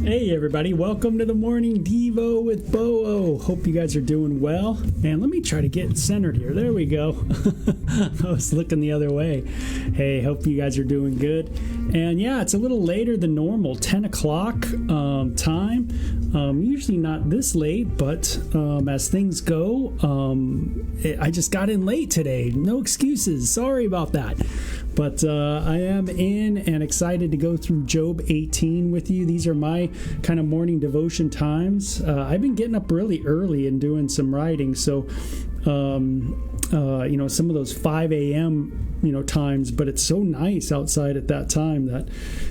Hey everybody, welcome to the Morning Devo with Bo-O. Hope you guys are doing well. And let me try to get centered here. There we go. I was looking the other way. Hey, hope you guys are doing good. And yeah, it's a little later than normal, 10 o'clock time. Usually not this late, but as things go, I just got in late today. No excuses. Sorry about that. But I am in and excited to go through Job 18 with you. These are my kind of morning devotion times. I've been getting up really early and doing some writing. So, some of those 5 a.m., times, but it's so nice outside at that time that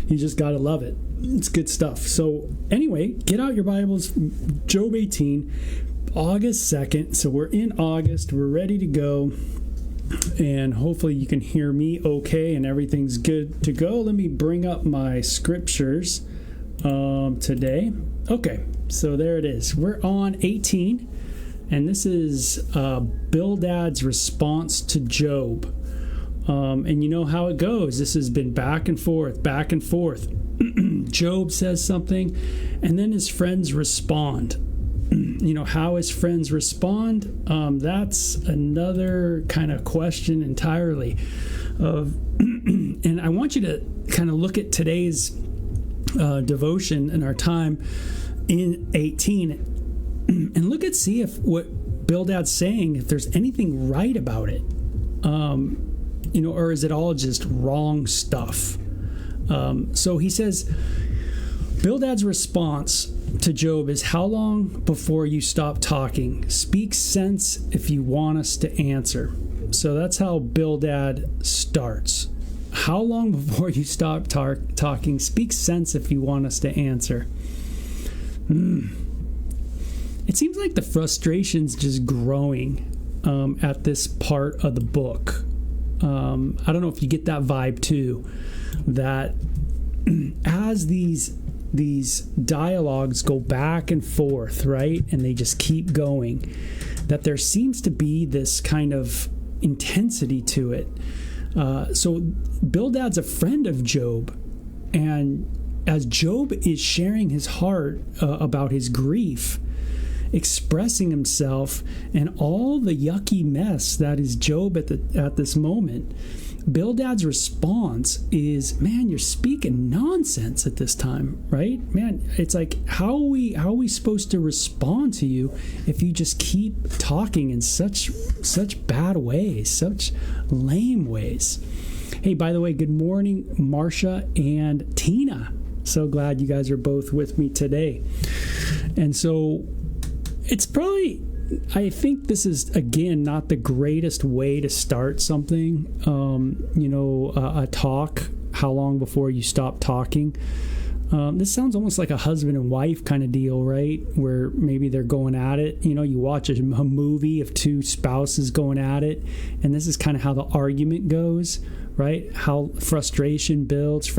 you just got to love it. It's good stuff. So anyway, get out your Bibles, Job 18, August 2nd. So we're in August. We're ready to go. And hopefully you can hear me okay and everything's good to go. Let me bring up my scriptures today. Okay, so there it is. We're on 18, and this is Bildad's response to Job. And you know how it goes. This has been back and forth, back and forth. Job says something, and then his friends respond. How his friends respond, that's another kind of question entirely. And I want you to kind of look at today's devotion and our time in 18 and see if what Bildad's saying, if there's anything right about it, or is it all just wrong stuff? So he says, Bildad's response to Job is, how long before you stop talking? Speak sense if you want us to answer. So that's how Bildad starts. How long before you stop talking? Speak sense if you want us to answer. It seems like the frustration's just growing at this part of the book. I don't know if you get that vibe too, that as these dialogues go back and forth, right? And they just keep going, that there seems to be this kind of intensity to it. So Bildad's a friend of Job. And as Job is sharing his heart about his grief, expressing himself and all the yucky mess that is Job at this moment, Bildad's response is, man, you're speaking nonsense at this time, right? Man, it's like, how are we supposed to respond to you if you just keep talking in such bad ways, such lame ways? Hey, by the way, good morning, Marcia and Tina. So glad you guys are both with me today. And so it's probably, I think this is, again, not the greatest way to start something, a talk. How long before you stop talking? This sounds almost like a husband and wife kind of deal, right? Where maybe they're going at it. You watch a movie of two spouses going at it, and this is kind of how the argument goes, right? How frustration builds.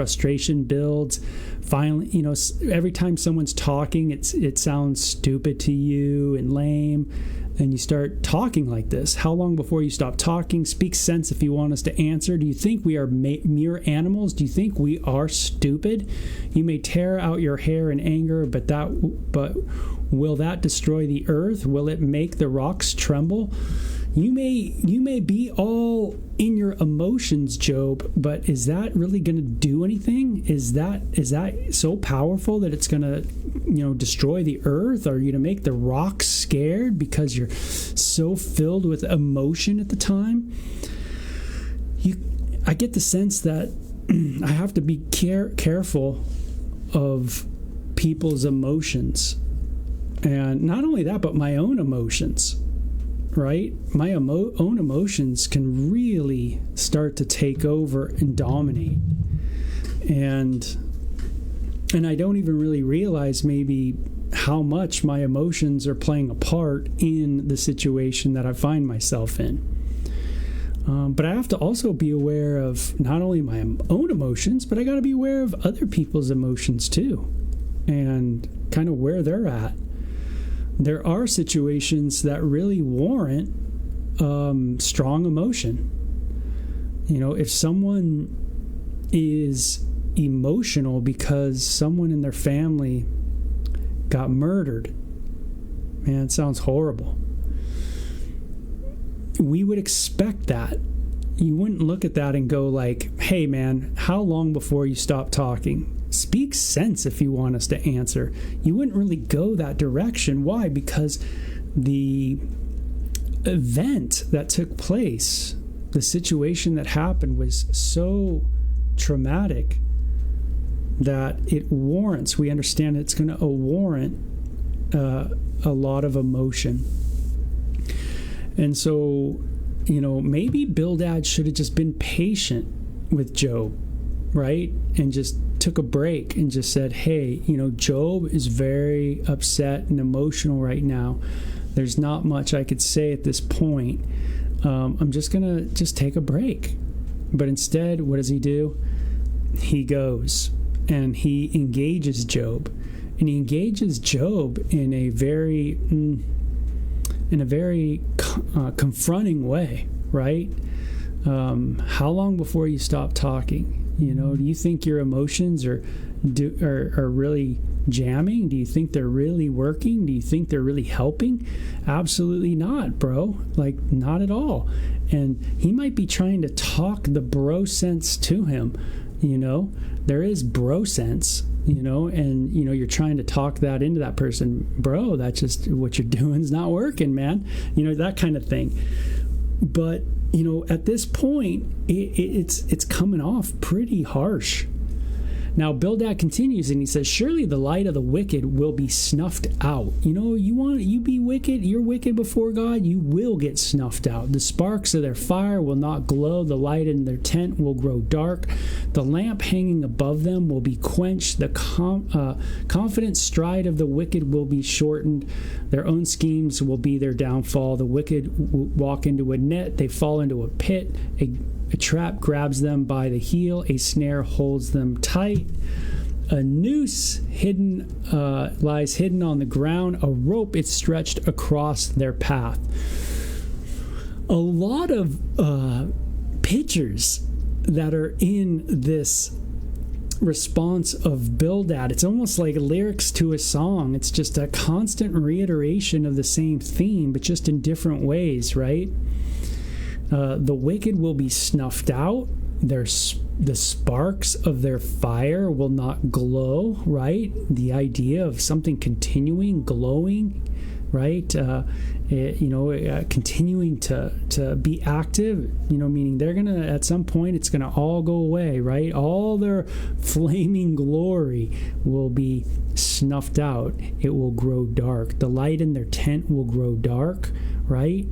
Finally, every time someone's talking, it sounds stupid to you and lame. And you start talking like this. How long before you stop talking? Speak sense if you want us to answer. Do you think we are mere animals? Do you think we are stupid? You may tear out your hair in anger, but will that destroy the earth? Will it make the rocks tremble? You may be all in your emotions, Job, but is that really going to do anything? Is that so powerful that it's going to, destroy the earth? Are you to make the rocks scared because you're so filled with emotion at the time? I get the sense that I have to be careful of people's emotions, and not only that, but my own emotions. Right? My own emotions can really start to take over and dominate. And I don't even really realize maybe how much my emotions are playing a part in the situation that I find myself in. But I have to also be aware of not only my own emotions, but I got to be aware of other people's emotions too, and kind of where they're at. There are situations that really warrant strong emotion. If someone is emotional because someone in their family got murdered. Man, it sounds horrible. We would expect that. You wouldn't look at that and go like, hey man, how long before you stop talking? Speak sense if you want us to answer. You wouldn't really go that direction. Why? Because the event that took place, the situation that happened was so traumatic that it warrants, we understand it's going to warrant a lot of emotion. And so, maybe Bildad should have just been patient with Job, right? And just took a break and just said, hey, Job is very upset and emotional right now. There's not much I could say at this point. I'm just going to just take a break. But instead, what does he do? He goes and he engages Job. And he engages Job in a very confronting way, right? How long before you stop talking? Do you think your emotions are really jamming? Do you think they're really working? Do you think they're really helping? Absolutely not, bro. Like, not at all. And he might be trying to talk the bro sense to him. There is bro sense, and you're trying to talk that into that person. Bro, that's just what you're doing is not working, man. That kind of thing. But at this point, it's coming off pretty harsh. Now, Bildad continues and he says, surely the light of the wicked will be snuffed out. You be wicked, you're wicked before God, you will get snuffed out. The sparks of their fire will not glow. The light in their tent will grow dark. The lamp hanging above them will be quenched. The confident stride of the wicked will be shortened. Their own schemes will be their downfall. The wicked walk into a net. They fall into a pit. A trap grabs them by the heel. A snare holds them tight. A noose lies hidden on the ground. A rope is stretched across their path. A lot of pictures that are in this response of Bildad. It's almost like lyrics to a song. It's just a constant reiteration of the same theme, but just in different ways, right? The wicked will be snuffed out. The sparks of their fire will not glow, right? The idea of something continuing, glowing, right? Continuing to be active, meaning they're going to, at some point, it's going to all go away, right? All their flaming glory will be snuffed out. It will grow dark. The light in their tent will grow dark, right?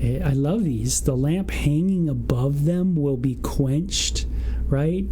I love these. The lamp hanging above them will be quenched, right?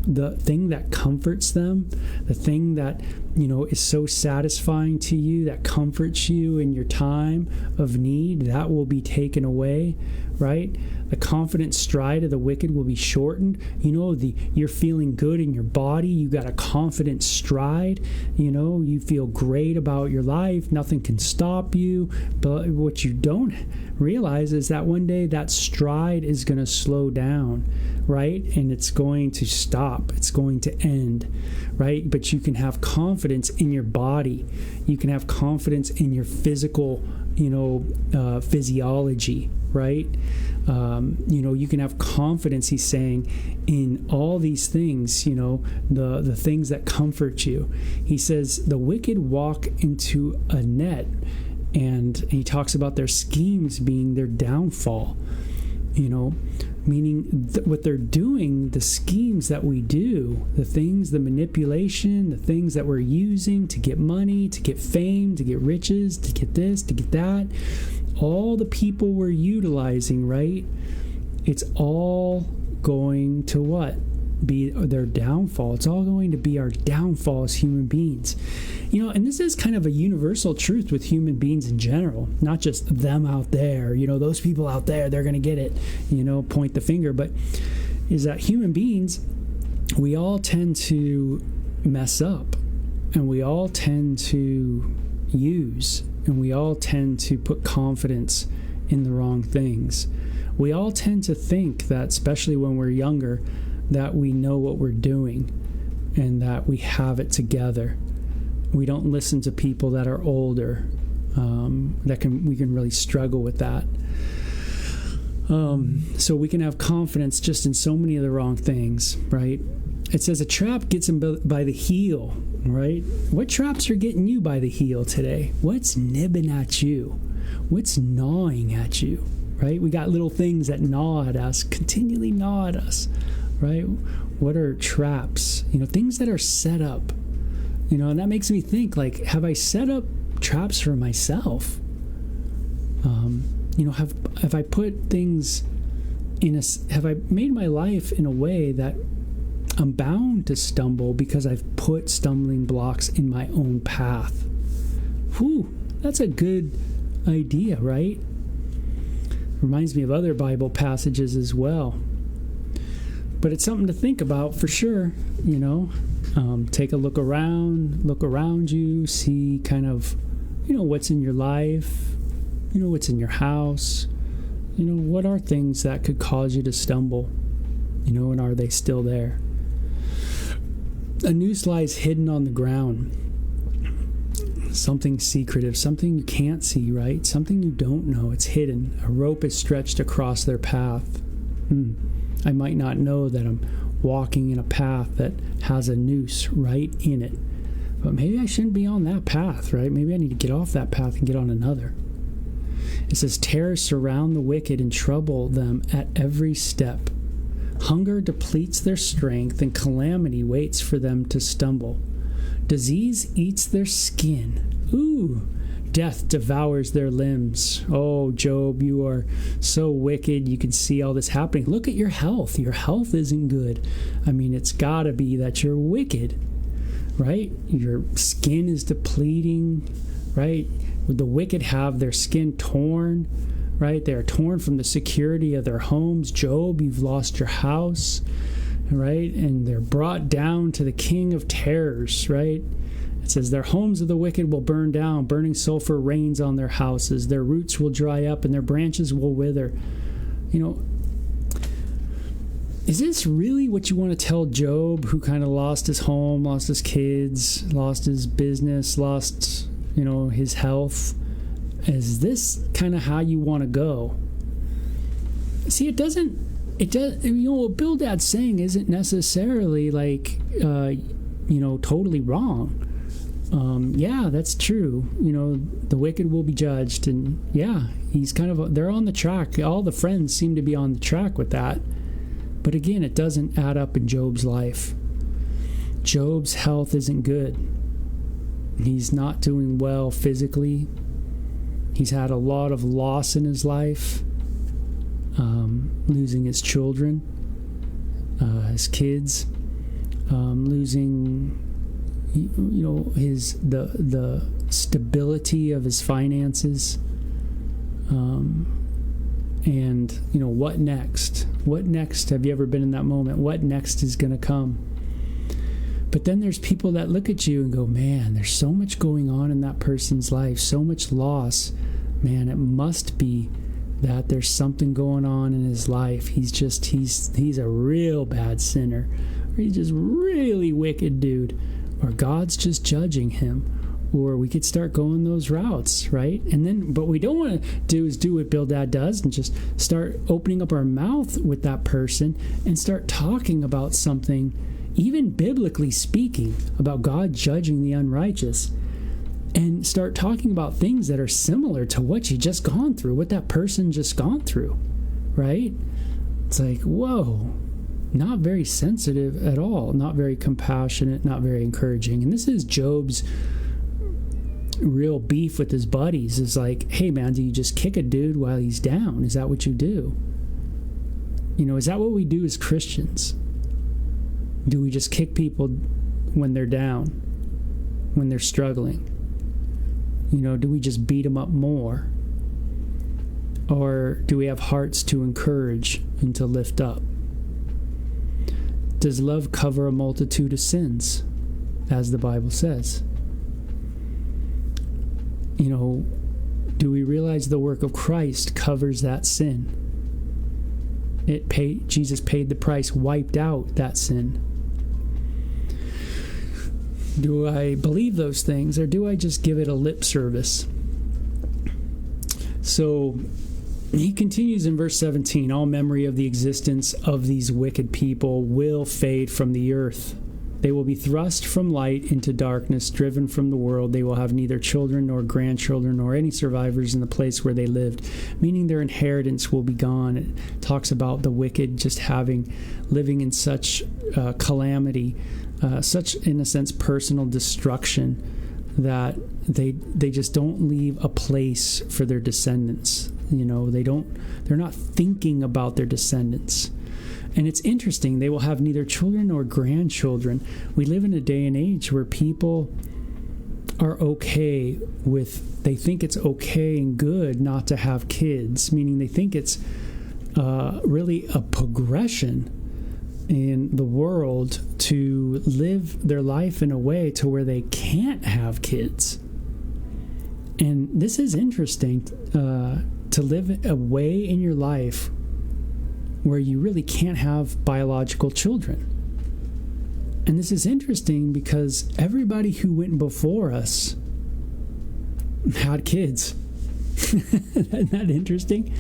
The thing that comforts them, the thing that, is so satisfying to you, that comforts you in your time of need, that will be taken away, right? The confident stride of the wicked will be shortened. You're feeling good in your body. You got a confident stride. You feel great about your life. Nothing can stop you. But what you don't realize is that one day that stride is going to slow down, right? And it's going to stop. It's going to end, right? But you can have confidence in your body. You can have confidence in your physical, physiology, right? You can have confidence, he's saying, in all these things, the things that comfort you. He says the wicked walk into a net, and he talks about their schemes being their downfall, meaning what they're doing, the schemes that we do, the things, the manipulation, the things that we're using to get money, to get fame, to get riches, to get this, to get that, all the people we're utilizing, right? It's all going to what? Be their downfall. It's all going to be our downfall as human beings. And this is kind of a universal truth with human beings in general, not just them out there, those people out there, they're going to get it, point the finger, but is that human beings, we all tend to mess up, and we all tend to use, and we all tend to put confidence in the wrong things. We all tend to think that, especially when we're younger, that we know what we're doing and that we have it together. We don't listen to people that are older. We can really struggle with that. So we can have confidence just in so many of the wrong things, right? It says a trap gets him by the heel, right? What traps are getting you by the heel today? What's nibbing at you? What's gnawing at you, right? We got little things that gnaw at us, continually gnaw at us, right? What are traps? Things that are set up, and that makes me think, like, have I set up traps for myself? Have I put things have I made my life in a way that I'm bound to stumble because I've put stumbling blocks in my own path? Whew, that's a good idea, right? Reminds me of other Bible passages as well. But it's something to think about for sure, take a look around you, see kind of, what's in your life, what's in your house, what are things that could cause you to stumble, and are they still there? A noose lies hidden on the ground. Something secretive, something you can't see, right? Something you don't know. It's hidden. A rope is stretched across their path. I might not know that I'm walking in a path that has a noose right in it. But maybe I shouldn't be on that path, right? Maybe I need to get off that path and get on another. It says, terrors surround the wicked and trouble them at every step. Hunger depletes their strength, and calamity waits for them to stumble. Disease eats their skin. Ooh, death devours their limbs. Oh, Job, you are so wicked. You can see all this happening. Look at your health. Your health isn't good. I mean, it's got to be that you're wicked, right? Your skin is depleting, right? Would the wicked have their skin torn, right? They're torn from the security of their homes. Job, you've lost your house, right? And they're brought down to the king of terrors, right? It says, their homes of the wicked will burn down. Burning sulfur rains on their houses. Their roots will dry up and their branches will wither. Is this really what you want to tell Job, who kind of lost his home, lost his kids, lost his business, lost, his health? Is this kind of how you want to go? See, it does, what Bildad's saying isn't necessarily like, totally wrong. Yeah, that's true. The wicked will be judged. And yeah, they're on the track. All the friends seem to be on the track with that. But again, it doesn't add up in Job's life. Job's health isn't good. He's not doing well physically. He's had a lot of loss in his life. Losing his children, his kids, losing the stability of his finances, and what next? What next? Have you ever been in that moment? What next is going to come? But then there's people that look at you and go, man, there's so much going on in that person's life, so much loss. Man, it must be that there's something going on in his life. He's a real bad sinner, or he's just really wicked dude, or God's just judging him. Or we could start going those routes, right? But what we don't want to do is do what Bildad does and just start opening up our mouth with that person and start talking about something, even biblically speaking, about God judging the unrighteous, and start talking about things that are similar to what you just gone through, what that person just gone through, right? It's like, whoa, not very sensitive at all, not very compassionate, not very encouraging. And this is Job's real beef with his buddies. Is like, hey man, do you just kick a dude while he's down? Is that what you do? Is that what we do as Christians? Do we just kick people when they're down, when they're struggling? Do we just beat them up more? Or do we have hearts to encourage and to lift up? Does love cover a multitude of sins, as the Bible says? Do we realize the work of Christ covers that sin? Jesus paid the price, wiped out that sin. Do I believe those things, or do I just give it a lip service? So he continues in verse 17, all memory of the existence of these wicked people will fade from the earth. They will be thrust from light into darkness, driven from the world. They will have neither children nor grandchildren nor any survivors in the place where they lived, meaning their inheritance will be gone. It talks about the wicked just living in such calamity, such, in a sense, personal destruction, that they just don't leave a place for their descendants. They're not thinking about their descendants. And it's interesting, they will have neither children nor grandchildren. We live in a day and age where people are they think it's okay and good not to have kids, meaning they think it's really a progression in the world to live their life in a way to where they can't have kids. And this is interesting, to live a way in your life where you really can't have biological children. And this is interesting because everybody who went before us had kids. Isn't that interesting?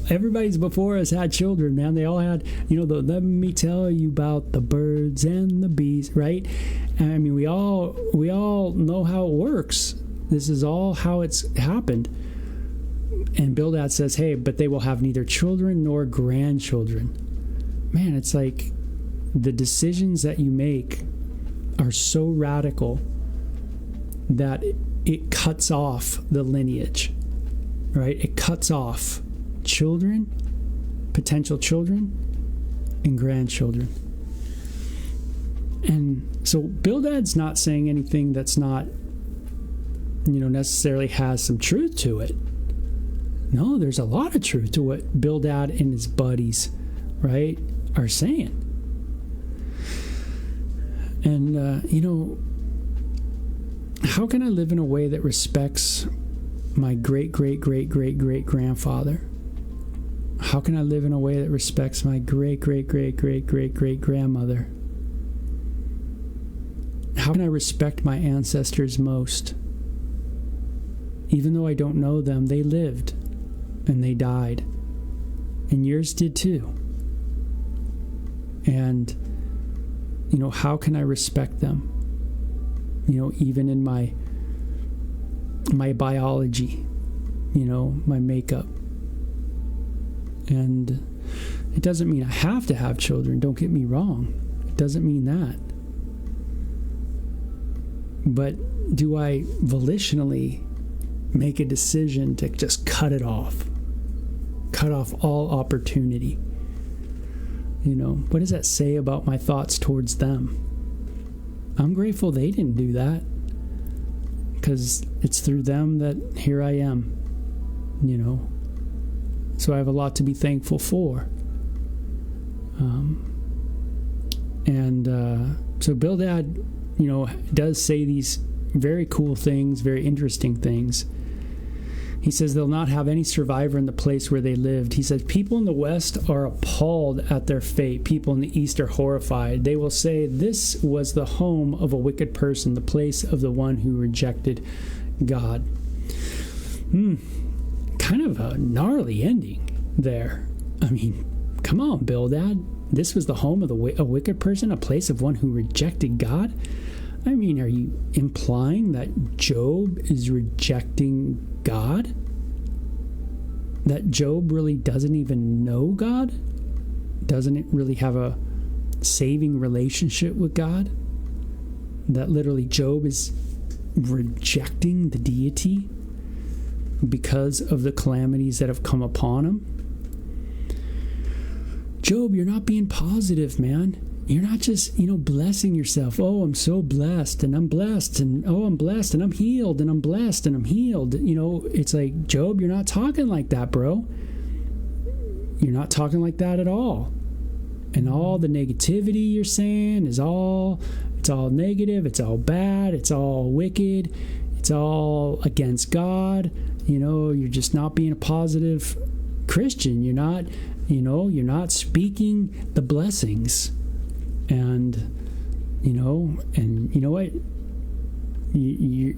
Everybody's before us had children, man. They all had, let me tell you about the birds and the bees, right? I mean, we all know how it works. This is all how it's happened. And Bildad says, hey, but they will have neither children nor grandchildren. Man, it's like the decisions that you make are so radical that it cuts off the lineage, right? It cuts off children, potential children, and grandchildren. And so Bildad's not saying anything that's not, necessarily has some truth to it. No, there's a lot of truth to what Bildad and his buddies, right, are saying. And, how can I live in a way that respects my great-great-great-great-great-grandfather? How can I live in a way that respects my great-great-great-great-great-great-grandmother? How can I respect my ancestors most? Even though I don't know them, they lived. And they died. And yours did too. And, how can I respect them? Even in my biology, my makeup. And it doesn't mean I have to have children, don't get me wrong. It doesn't mean that. But do I volitionally make a decision to just cut it off? Cut off all opportunity. What does that say about my thoughts towards them? I'm grateful they didn't do that, because it's through them that here I am, So I have a lot to be thankful for. So Bildad, does say these very cool things, very interesting things. He says they'll not have any survivor in the place where they lived. He says people in the West are appalled at their fate. People in the East are horrified. They will say this was the home of a wicked person, the place of the one who rejected God. Kind of a gnarly ending there. I mean, come on, Bildad. This was the home of a wicked person, a place of one who rejected God? I mean, are you implying that Job is rejecting God? That Job really doesn't even know God? Doesn't it really have a saving relationship with God? That literally Job is rejecting the deity because of the calamities that have come upon him? Job, you're not being positive, man. You're not just, blessing yourself. Oh, I'm so blessed, and I'm blessed, and oh, I'm blessed, and I'm healed, and I'm blessed, and I'm healed. It's like, Job, you're not talking like that, bro. You're not talking like that at all. And all the negativity you're saying it's all negative, it's all bad, it's all wicked, it's all against God. You're just not being a positive Christian. You're not speaking the blessings. And you know what? the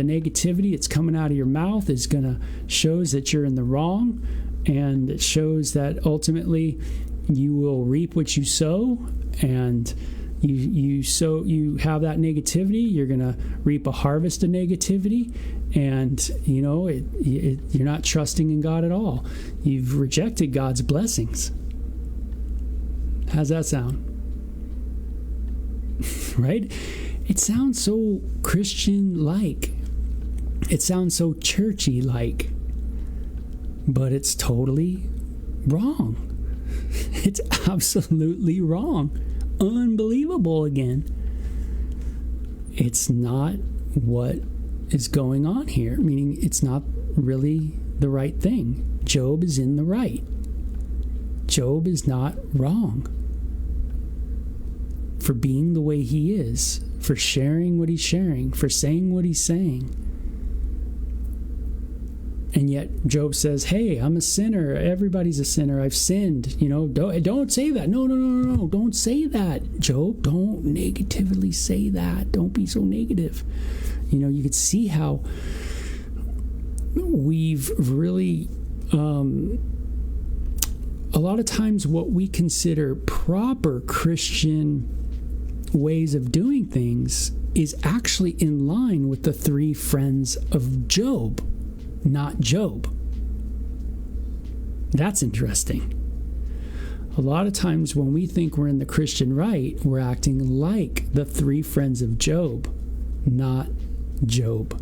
negativity that's coming out of your mouth is gonna shows that you're in the wrong, and it shows that ultimately you will reap what you sow, and you have that negativity, you're gonna reap a harvest of negativity, and you're not trusting in God at all. You've rejected God's blessings. How's that sound? Right? It sounds so Christian-like. It sounds so churchy-like. But it's totally wrong. It's absolutely wrong. Unbelievable again. It's not what is going on here, meaning it's not really the right thing. Job is in the right. Job is not wrong for being the way he is, for sharing what he's sharing, for saying what he's saying. And yet Job says, hey, I'm a sinner. Everybody's a sinner. I've sinned. Don't say that. No. Don't say that, Job. Don't negatively say that. Don't be so negative. You could see how we've really, a lot of times what we consider proper Christian ways of doing things is actually in line with the three friends of Job, not Job. That's interesting. A lot of times when we think we're in the Christian right, we're acting like the three friends of Job, not Job.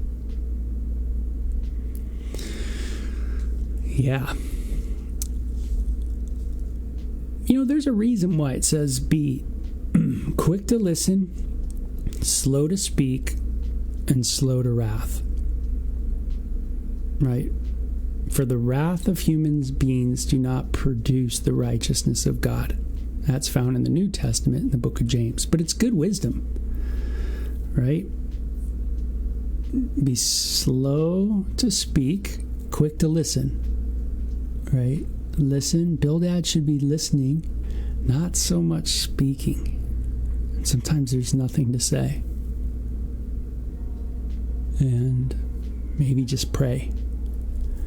Yeah. There's a reason why it says be quick to listen, slow to speak, and slow to wrath. Right? For the wrath of human beings do not produce the righteousness of God. That's found in the New Testament in the book of James. But it's good wisdom. Right? Be slow to speak, quick to listen. Right? Listen. Bildad should be listening, not so much speaking. And sometimes there's nothing to say. And maybe just pray.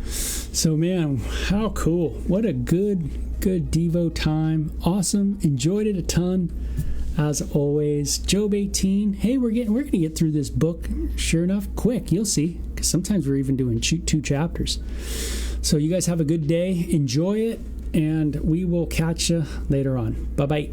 So, man, how cool. What a good Devo time. Awesome. Enjoyed it a ton, as always. Job 18. Hey, we're going to get through this book, sure enough, quick. You'll see, because sometimes we're even doing two chapters. So you guys have a good day. Enjoy it, and we will catch you later on. Bye-bye.